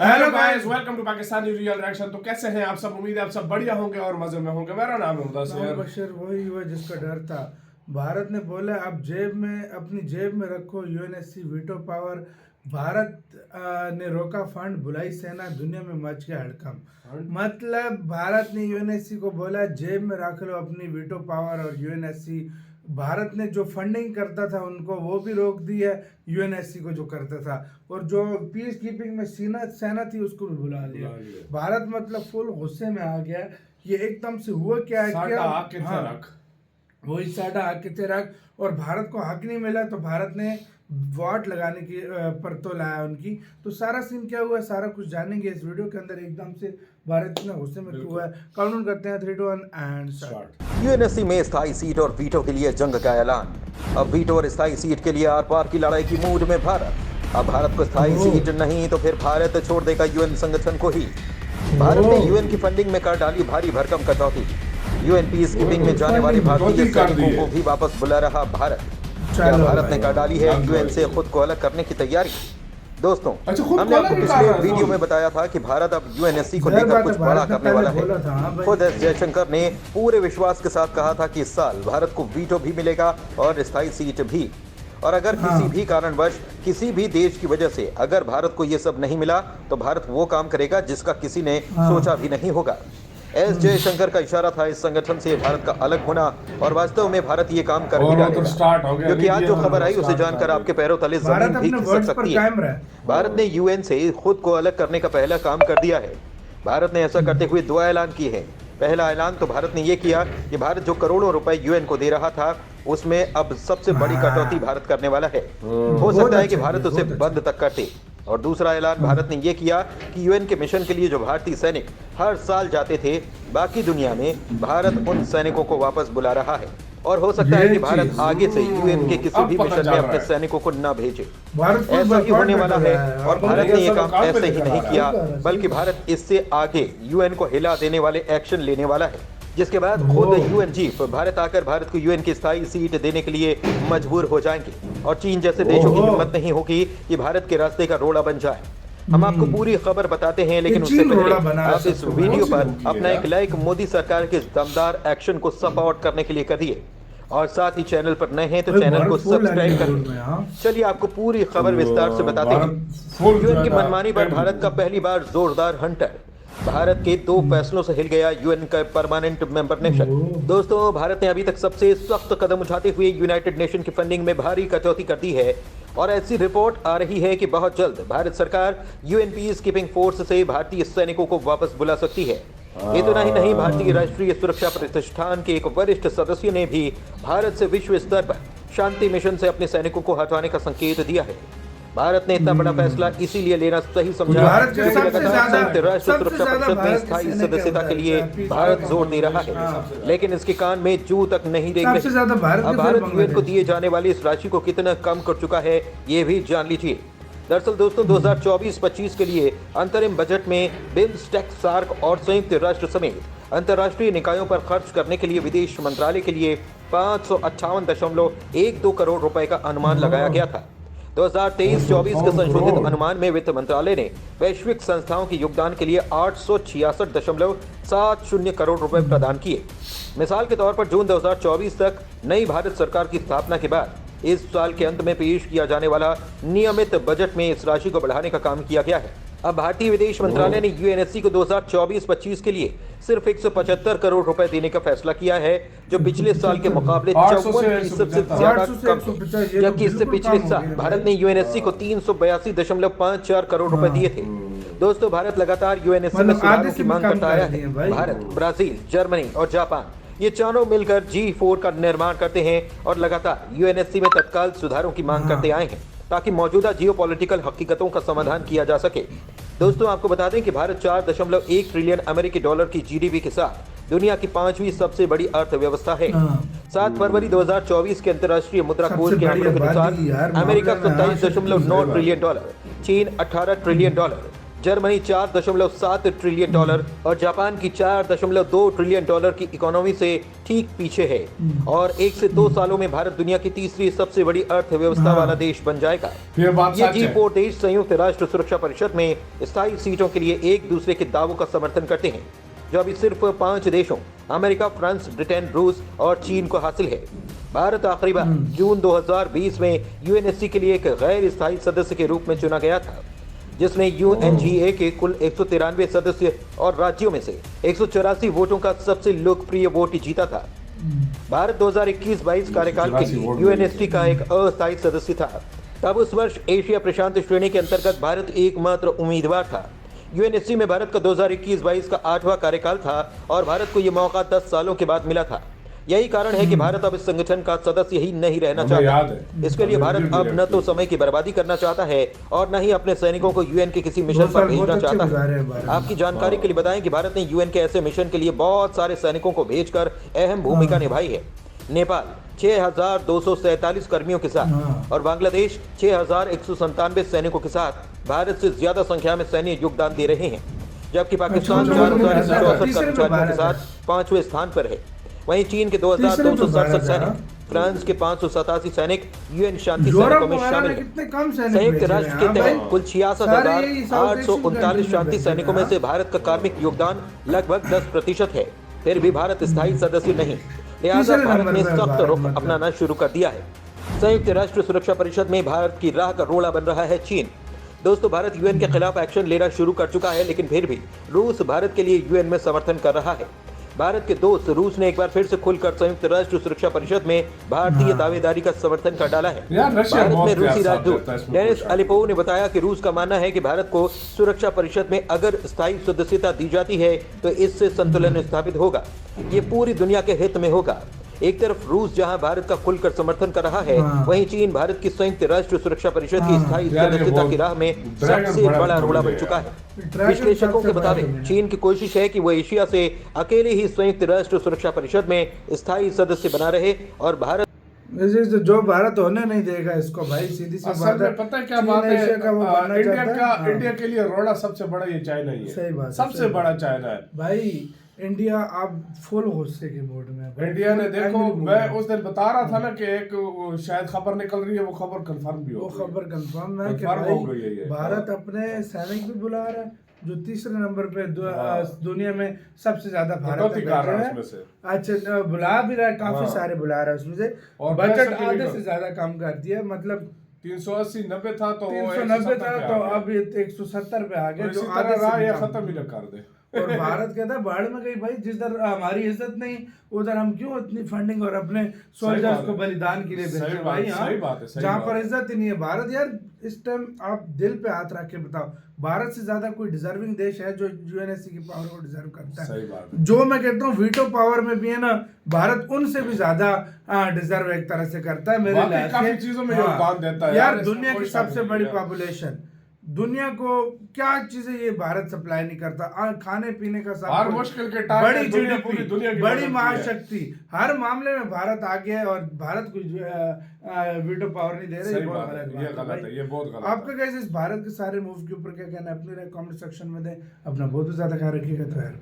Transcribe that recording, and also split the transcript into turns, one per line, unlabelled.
Hello guys, welcome to Pakistani real reaction. तो कैसे हैं आप सब? उम्मीद है आप सब बढ़िया होंगे और मजे में होंगे। मेरा नाम है मुदस्सिर।
बशर वही हुआ जिसका डर था। भारत ने बोला अब अपनी जेब में रखो यूएनएससी वीटो पावर। भारत ने रोका फंड, बुलाई सेना, दुनिया में मच गया हड़कंप। मतलब भारत ने यूएनएससी को बोला जेब में रख लो अपनी वीटो पावर और यूएनएससी। भारत ने जो फंडिंग करता था उनको वो भी रोक दी है, यूएनएससी को जो करता था, और जो पीस कीपिंग में सेना थी उसको भी बुला लिया। भारत मतलब फुल गुस्से में आ गया। ये एकदम से हुआ क्या है, क्या वही साडा हक के रख, और भारत को हक नहीं मिला तो भारत ने वोट लगाने की पर तो लाया उनकी। तो सारा सीन क्या हुआ, सारा कुछ जानेंगे इस वीडियो के अंदर। एकदम से भारत इतना गुस्से में क्यों हुआ है, काउंट करते हैं 3 2 1 एंड स्टार्ट।
यूएनएससी में स्थायी सीट और वीटो के लिए जंग का ऐलान। अब वीटो और स्थायी सीट के लिए आर पार की लड़ाई की मूड में भारत। अब भारत को स्थायी सीट नहीं तो फिर भारत छोड़ देगा यूएन संगठन को ही। भारत ने यूएन की फंडिंग में कर डाली भारी भरकम कटौती। यूएन पीस कीपिंग में जाने वाले भारतीय सैनिकों को भी वापस बुला रहा भारत। क्या भारत ने कर डाली है यूएन से खुद को अलग करने की तैयारी? दोस्तों, हमने आपको पिछले वीडियो में बताया था कि भारत अब यूएनएससी को लेकर कुछ बड़ा करने वाला है। खुद एस जयशंकर ने पूरे विश्वास के साथ कहा था कि इस साल भारत को वीटो भी मिलेगा और स्थायी सीट भी। और अगर किसी भी कारणवश किसी भी देश की वजह से अगर भारत को ये सब नहीं मिला तो भारत वो काम करेगा जिसका किसी ने सोचा भी नहीं होगा। एस जयशंकर का इशारा था इस संगठन से भारत का अलग होना, और वास्तव में भारत ये काम कर ही डालेगा। क्योंकि आज जो खबर आई उसे जानकर आपके पैरों तले जमीन भी खिसक सकती है। भारत ने यूएन से खुद को अलग करने का पहला काम कर दिया है। भारत ने ऐसा करते हुए 2 ऐलान किए हैं। पहला ऐलान तो भारत ने ये किया कि भारत जो करोड़ों रुपए यूएन को दे रहा था उसमें अब सबसे बड़ी कटौती भारत करने वाला है। हो सकता है कि भारत उसे बंद तक काटे। और दूसरा ऐलान भारत ने यह किया कि यूएन के मिशन के लिए जो भारतीय सैनिक हर साल जाते थे, बाकी दुनिया में भारत उन सैनिकों को वापस बुला रहा है। और हो सकता है कि भारत आगे से यूएन के किसी भी मिशन में अपने सैनिकों को न भेजे। ऐसा ही होने वाला है। और भारत ने यह काम ऐसे ही नहीं किया, बल्कि भारत इससे आगे यूएन को हिला देने वाले एक्शन लेने वाला है, जिसके बाद खुद यूएन चीफ भारत आकर भारत को यूएन की स्थायी सीट देने के लिए मजबूर हो जाएंगे। और चीन जैसे देशों की हिम्मत नहीं होगी कि भारत के रास्ते का रोड़ा बन जाए। हम आपको पूरी खबर बताते हैं, लेकिन उससे पहले आप इस वीडियो पर अपना एक लाइक मोदी सरकार के दमदार एक्शन को सपोर्ट करने के लिए करिए, और साथ ही चैनल पर नए हैं तो चैनल को सब्सक्राइब करें। चलिए आपको पूरी खबर विस्तार से बताते हैं। यूएन की मनमानी पर भारत का पहली बार जोरदार हंटर। भारत के 2 फैसलों से हिल गया यूएन का परमानेंट मेंबर नेशन। दोस्तों, भारत ने अभी तक सबसे सख्त कदम उठाते हुए यूनाइटेड नेशन की फंडिंग में भारी कटौती कर दी है, और ऐसी रिपोर्ट आ रही है कि बहुत जल्द भारत सरकार यूएन पीस कीपिंग फोर्स से भारतीय सैनिकों को वापस बुला सकती है। इतना ही नहीं, भारतीय राष्ट्रीय सुरक्षा प्रतिष्ठान के एक वरिष्ठ सदस्य ने भी भारत से विश्व स्तर पर शांति मिशन से अपने सैनिकों को हटवाने का संकेत दिया है। भारत ने इतना बड़ा फैसला इसीलिए लेना सही समझा क्योंकि लगातार संयुक्त राष्ट्र सुरक्षा परिषद में स्थायी सदस्यता के लिए भारत जोर दे रहा है, लेकिन इसके कान में जू तक नहीं रेंग रही। अब भारत यूएन को दिए जाने वाली इस राशि को कितना कम कर चुका है ये भी जान लीजिए। दरअसल दोस्तों, 2024-25 के लिए अंतरिम बजट में बिम्स्टेक, सार्क और संयुक्त राष्ट्र समेत अंतर्राष्ट्रीय निकायों पर खर्च करने के लिए विदेश मंत्रालय के लिए 558.12 करोड़ रुपए का अनुमान लगाया गया था। 2023-24 के संशोधित अनुमान में वित्त मंत्रालय ने वैश्विक संस्थाओं के योगदान के लिए 866.70 करोड़ रुपए प्रदान किए। मिसाल के तौर पर जून 2024 तक नई भारत सरकार की स्थापना के बाद इस साल के अंत में पेश किया जाने वाला नियमित बजट में इस राशि को बढ़ाने का काम किया गया है। अब भारतीय विदेश मंत्रालय ने यूएनएससी को 2024-25 के लिए सिर्फ 175 करोड़ रुपए देने का फैसला किया है, जो पिछले साल के मुकाबले 54% से ज्यादा कम है। जबकि इससे पिछले साल भारत ने यूएनएससी को 382.54 करोड़ रुपए दिए थे। दोस्तों, भारत लगातार यूएनएससी में सुधारों की मांग करता आया है। भारत, ब्राजील, जर्मनी और जापान ये चारों मिलकर G4 का निर्माण करते हैं और लगातार यूएनएससी में तत्काल सुधारों की मांग करते आए हैं, ताकि मौजूदा जियोपॉलिटिकल हकीकतों का समाधान किया जा सके। दोस्तों, आपको बता दें कि भारत 4.1 ट्रिलियन अमेरिकी डॉलर की जीडीपी के साथ दुनिया की 5वीं सबसे बड़ी अर्थव्यवस्था है। 7 फरवरी 2024 के अंतर्राष्ट्रीय मुद्रा कोष के आंकड़ों के अनुसार अमेरिका 27.9 ट्रिलियन डॉलर, चीन 18 trillion dollar, Germany 4.7 trillion dollar और जापान की 4.2 ट्रिलियन डॉलर की इकोनॉमी से ठीक पीछे है। और 1 से 2 सालों में भारत दुनिया की तीसरी सबसे बड़ी अर्थव्यवस्था वाला देश बन जाएगा।
ये बात
ये
सच है।
G4 देश संयुक्त राष्ट्र सुरक्षा परिषद में स्थायी सीटों के लिए एक दूसरे के दावों का समर्थन करते हैं, जो अभी सिर्फ 5 देशों अमेरिका, फ्रांस, ब्रिटेन, रूस और चीन को हासिल है। भारत आखिरी बार जून 2020 में यूएनएससी के लिए एक गैर स्थायी सदस्य के रूप में चुना गया था, जिसने यूएनजीए के कुल 193 सदस्य और राज्यों में से 184 वोटों का सबसे लोकप्रिय वोट जीता था। भारत 2021-22 कार्यकाल के लिए यूएनएससी का एक अस्थायी सदस्य था। तब उस वर्ष एशिया प्रशांत श्रेणी के अंतर्गत भारत एकमात्र उम्मीदवार था। यूएनएससी में भारत का 2021-22 का 8वां कार्यकाल था और भारत को यह मौका 10 सालों के बाद मिला था। यही कारण है कि भारत अब इस संगठन का सदस्य ही नहीं रहना चाहता। इसके लिए भारत अब न तो समय की बर्बादी करना चाहता है और न ही अपने सैनिकों को यूएन के किसी मिशन पर भेजना चाहता है। आपकी जानकारी के लिए बताएं कि भारत ने यूएन के ऐसे मिशन के लिए बहुत सारे सैनिकों को भेजकर अहम भूमिका निभाई है। नेपाल 6,247 कर्मियों के साथ और बांग्लादेश 6,197 सैनिकों के साथ भारत से ज्यादा संख्या में सैन्य योगदान दे रहे हैं, जबकि पाकिस्तान 4,164 कर्मचारियों के साथ 5वें स्थान पर है। वहीं चीन के 2,267 सैनिक, फ्रांस के 587 सैनिक यूएन शांति सैनिकों में शामिल हैं। संयुक्त राष्ट्र के तहत कुल 66,839 शांति सैनिकों में से भारत का कार्मिक योगदान लगभग 10% है। फिर भी भारत स्थायी सदस्य नहीं, लिहाजा भारत ने सख्त रुख अपनाना शुरू कर दिया है। संयुक्त राष्ट्र सुरक्षा परिषद में भारत की राह का रोड़ा बन रहा है चीन। दोस्तों, भारत यूएन के खिलाफ एक्शन लेना शुरू कर चुका है, लेकिन फिर भी रूस भारत के लिए यूएन में समर्थन कर रहा है। भारत के दोस्त रूस ने एक बार फिर से खुलकर संयुक्त राष्ट्र सुरक्षा परिषद में भारतीय दावेदारी का समर्थन कर डाला है। भारत में रूसी राजदूत डेनिस अलिपोव ने बताया कि रूस का मानना है कि भारत को सुरक्षा परिषद में अगर स्थायी सदस्यता दी जाती है तो इससे संतुलन स्थापित होगा। ये पूरी दुनिया के हित में होगा। एक तरफ रूस जहां भारत का खुलकर समर्थन कर रहा है, वहीं चीन भारत की संयुक्त राष्ट्र सुरक्षा परिषद की स्थायी सदस्यता की राह में सबसे बड़ा रोड़ा बन चुका है। विश्लेषकों के मुताबिक चीन की कोशिश है कि वो एशिया से अकेले ही संयुक्त राष्ट्र सुरक्षा परिषद में स्थायी सदस्य बना रहे और भारत
जो भारत होने नहीं देगा इसको भाई। सीधी सी बात है।
पता है क्या बात है, इंडिया के लिए रोड़ा सबसे बड़ा ये चाइना ही है।
सही बात,
सबसे बड़ा चाइना है
भाई। इंडिया अब फुल गुस्से के मूड में है।
इंडिया ने देखो, मैं उस दिन बता रहा था ना कि एक शायद खबर निकल रही है, वो खबर कंफर्म भी हो गई।
वो खबर कंफर्म है कि भाई भारत अपने सैनिक भी बुला रहा है, जो तीसरे नंबर पे दुनिया में सबसे ज्यादा भारत है। अच्छा, बुला भी रहा है, काफी सारे बुला रहा है उसमें से, और बजट आधे से ज्यादा कम कर दिया। मतलब
380-90 था तो
390 था तो अब 170 पे आ गया, जो आधे से
खत्म ही कर दे।
और भारत कहता है बाढ़ में गई भाई, जिधर हमारी इज्जत नहीं उधर हम क्यों इतनी फंडिंग और अपने सोल्जर्स को बलिदान के लिए भेजें भाई। जहाँ पर इज्जत ही नहीं है भारत। यार इस टाइम आप दिल पे हाथ रख के बताओ, भारत से ज्यादा कोई डिजर्विंग देश है जो यूएनएससी की पावर को डिजर्व करता है? जो मैं कहता हूँ वीटो पावर में भी है ना, भारत उनसे भी ज्यादा डिजर्व एक तरह से करता है मेरे लिए।
काफी चीजों में योगदान देता है
यार। दुनिया की सबसे बड़ी पॉपुलेशन, दुनिया को क्या चीजें ये भारत सप्लाई नहीं करता, खाने पीने का सब
मुश्किल के
बड़ी जीडीपी, बड़ी महाशक्ति, हर मामले में भारत आगे है और भारत को वीटो पावर नहीं दे रहे।
ये गलत है, ये बहुत गलत है।
आपका कैसे इस भारत के सारे मूव के ऊपर क्या कहना है? अपने कमेंट सेक्शन में दें। अपना बहुत ज्यादा ख्याल रखिएगा। तो यार